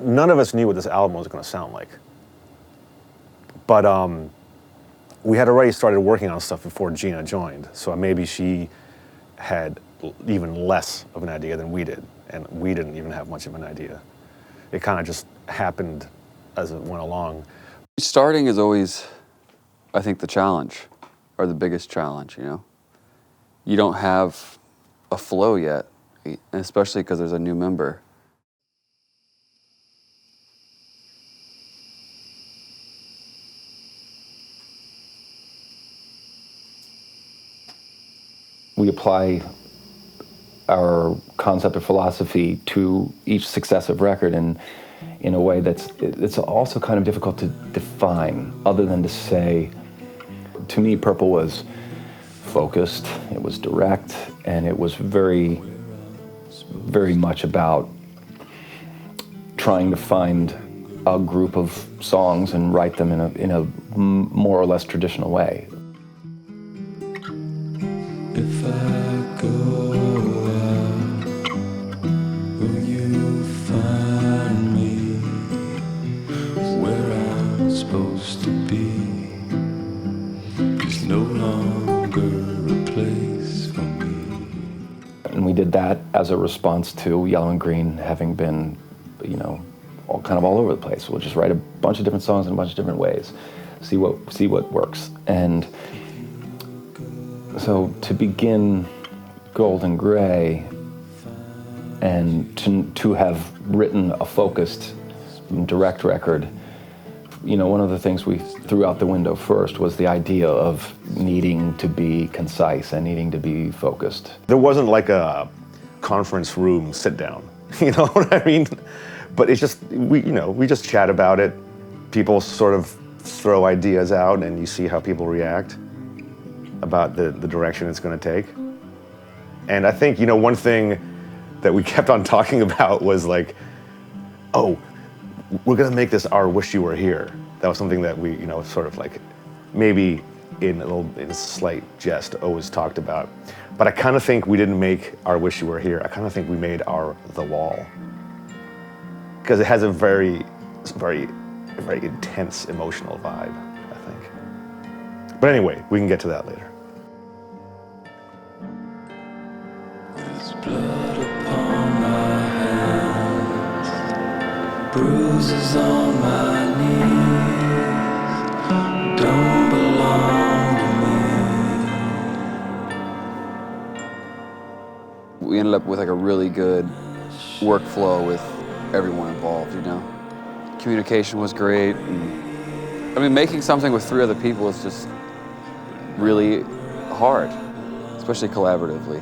none of us knew what this album was going to sound like. But we had already started working on stuff before Gina joined, so maybe she had even less of an idea than we did, and we didn't even have much of an idea. It kind of just happened as it went along. Starting is always, I think, the challenge, or the biggest challenge, you know? You don't have a flow yet, especially because there's a new member. We apply our concept of philosophy to each successive record in a way it's also kind of difficult to define, other than to say, to me, Purple was focused, it was direct, and it was very, very much about trying to find a group of songs and write them in a more or less traditional way. If I go out, will you find me where I'm supposed to be? There's no longer a place for me. And we did that as a response to Yellow and Green having been, you know, kind of all over the place. We'll just write a bunch of different songs in a bunch of different ways, see what works. And so to begin Gold and Gray and to have written a focused, direct record, you know, one of the things we threw out the window first was the idea of needing to be concise and needing to be focused. There wasn't like a conference room sit down, you know what I mean? But it's just, we just chat about it. People sort of throw ideas out and you see how people react about the direction it's going to take. And I think, you know, one thing that we kept on talking about was like, oh, we're going to make this our Wish You Were Here. That was something that we, you know, sort of like maybe in a slight jest always talked about. But I kind of think we didn't make our Wish You Were Here. I kind of think we made our The Wall. Because it has a very, very, very intense emotional vibe, I think. But anyway, we can get to that later. There's blood upon my hands, bruises on my knees, don't belong to me. We ended up with like a really good workflow with everyone involved, you know? Communication was great. And, I mean, making something with 3 other people is just really hard, especially collaboratively.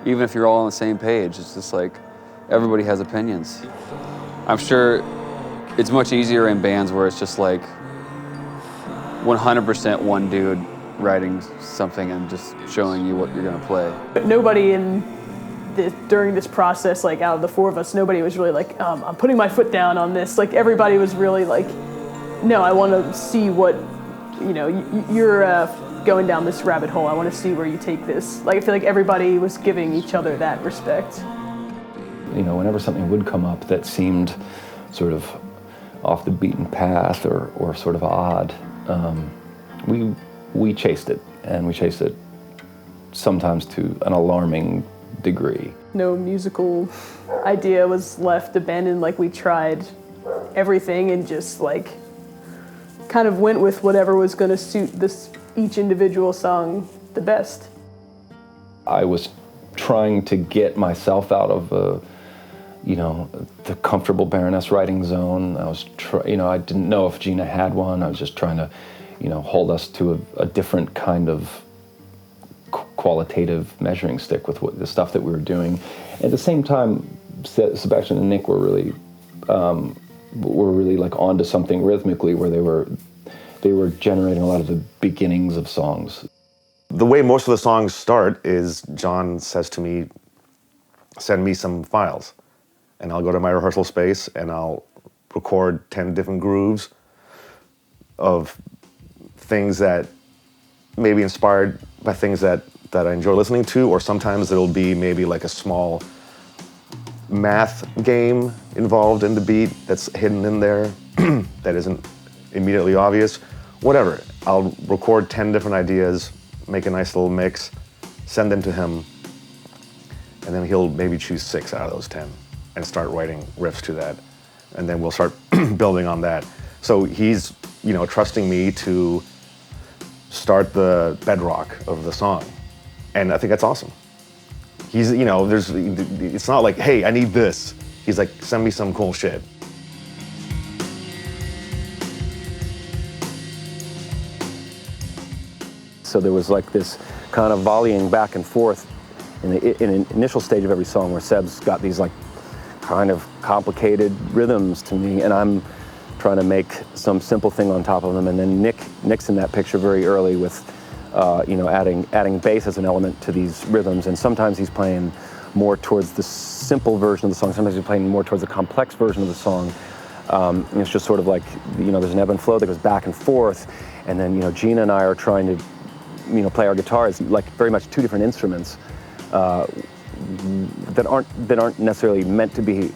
Even if you're all on the same page, it's just like everybody has opinions. I'm sure it's much easier in bands where it's just like 100% one dude writing something and just showing you what you're gonna play. But nobody during this process, like out of the 4 of us, nobody was really like, I'm putting my foot down on this. Like everybody was really like, no, I want to see what, you know, you're going down this rabbit hole. I want to see where you take this. Like I feel like everybody was giving each other that respect. You know, whenever something would come up that seemed sort of off the beaten path or sort of odd, we chased it, and we chased it sometimes to an alarming degree. No musical idea was left abandoned. Like we tried everything and just like kind of went with whatever was going to suit each individual song the best. I was trying to get myself out of the comfortable Baroness writing zone. I didn't know if Gina had one. I was just trying to, hold us to a different kind of qualitative measuring stick with the stuff that we were doing. At the same time, Sebastian and Nick were really like onto something rhythmically, where they were generating a lot of the beginnings of songs. The way most of the songs start is John says to me, send me some files. And I'll go to my rehearsal space and I'll record 10 different grooves of things that may be inspired by things that I enjoy listening to, or sometimes it'll be maybe like a small math game involved in the beat that's hidden in there that isn't immediately obvious. Whatever. I'll record 10 different ideas, make a nice little mix, send them to him, and then he'll maybe choose 6 out of those 10 and start writing riffs to that. And then we'll start building on that. So he's, trusting me to start the bedrock of the song. And I think that's awesome. He's, it's not like, hey, I need this. He's like, send me some cool shit. So there was like this kind of volleying back and forth in an initial stage of every song where Seb's got these like kind of complicated rhythms to me, and I'm trying to make some simple thing on top of them. And then Nick's in that picture very early with, adding bass as an element to these rhythms. And sometimes he's playing more towards the simple version of the song. Sometimes he's playing more towards the complex version of the song. And it's just sort of like, there's an ebb and flow that goes back and forth. And then, Gina and I are trying to, play our guitars like very much 2 different instruments that aren't necessarily meant to be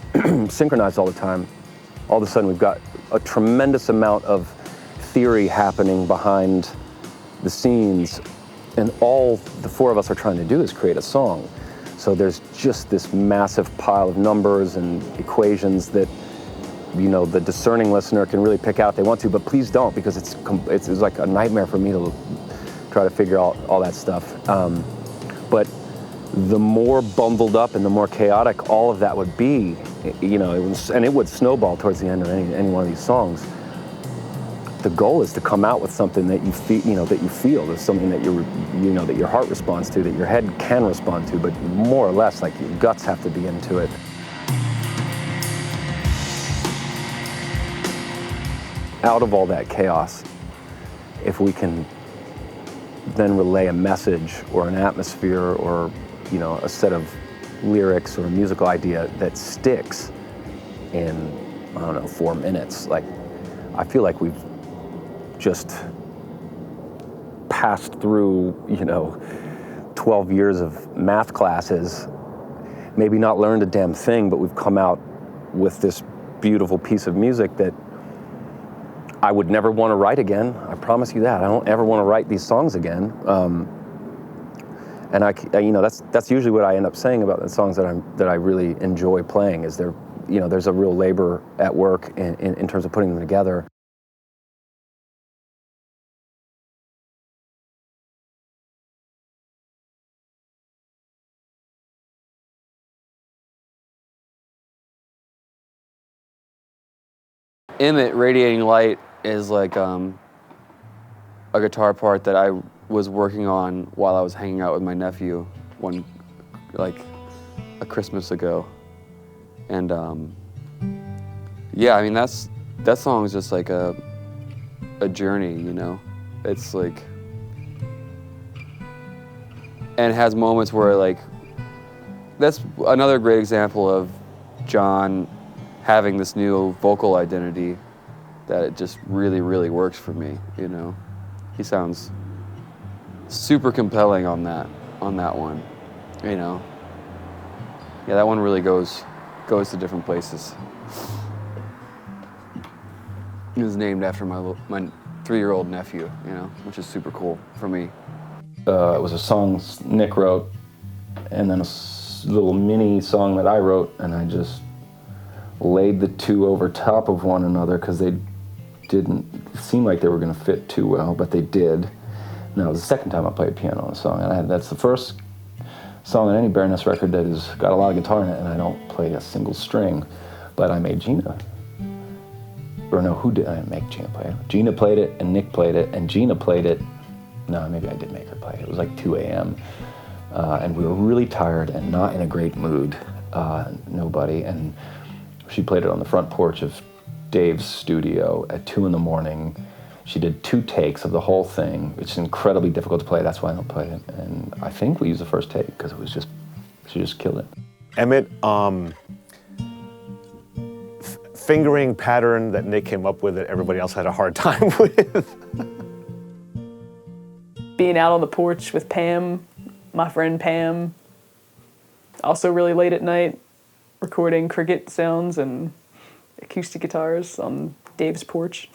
synchronized all the time. All of a sudden, we've got a tremendous amount of theory happening behind the scenes, and all the 4 of us are trying to do is create a song. So there's just this massive pile of numbers and equations that, the discerning listener can really pick out if they want to, but please don't, because it's like a nightmare for me to try to figure out all that stuff. But the more bundled up and the more chaotic all of that would be, it would snowball towards the end of any one of these songs. The goal is to come out with something that you feel, there's something that that your heart responds to, that your head can respond to, but more or less like your guts have to be into it. Out of all that chaos, if we can then relay a message or an atmosphere or a set of lyrics or a musical idea that sticks in 4 minutes, like I feel like we've just passed through 12 years of math classes, maybe not learned a damn thing, but we've come out with this beautiful piece of music that I would never want to write again. I promise you that. I don't ever want to write these songs again. And that's usually what I end up saying about the songs that I really enjoy playing. Is there's a real labor at work in terms of putting them together. Emmett, Radiating Light, is like a guitar part that I was working on while I was hanging out with my nephew a Christmas ago. And that song is just like a journey, It's like, and it has moments where like, that's another great example of John having this new vocal identity that it just really, really works for me, He sounds super compelling on that one, Yeah, that one really goes to different places. It was named after my 3-year-old nephew, which is super cool for me. It was a song Nick wrote, and then a little mini song that I wrote, and I just laid the 2 over top of one another because they didn't seem like they were going to fit too well, but they did. And that was the second time I played piano on a song, and that's the first song on any Baroness record that has got a lot of guitar in it, and I don't play a single string. But I made Gina, or no, who did I make Gina play it? Gina played it, and Nick played it, and Gina played it. No, maybe I did make her play it. It was like 2 a.m. And we were really tired and not in a great mood, nobody, and she played it on the front porch of Dave's studio at 2 in the morning. She did 2 takes of the whole thing. It's incredibly difficult to play, that's why I don't play it. And I think we used the first take because she just killed it. Emmett, fingering pattern that Nick came up with that everybody else had a hard time with. Being out on the porch with Pam, my friend Pam, also really late at night, recording cricket sounds and acoustic guitars on Dave's porch.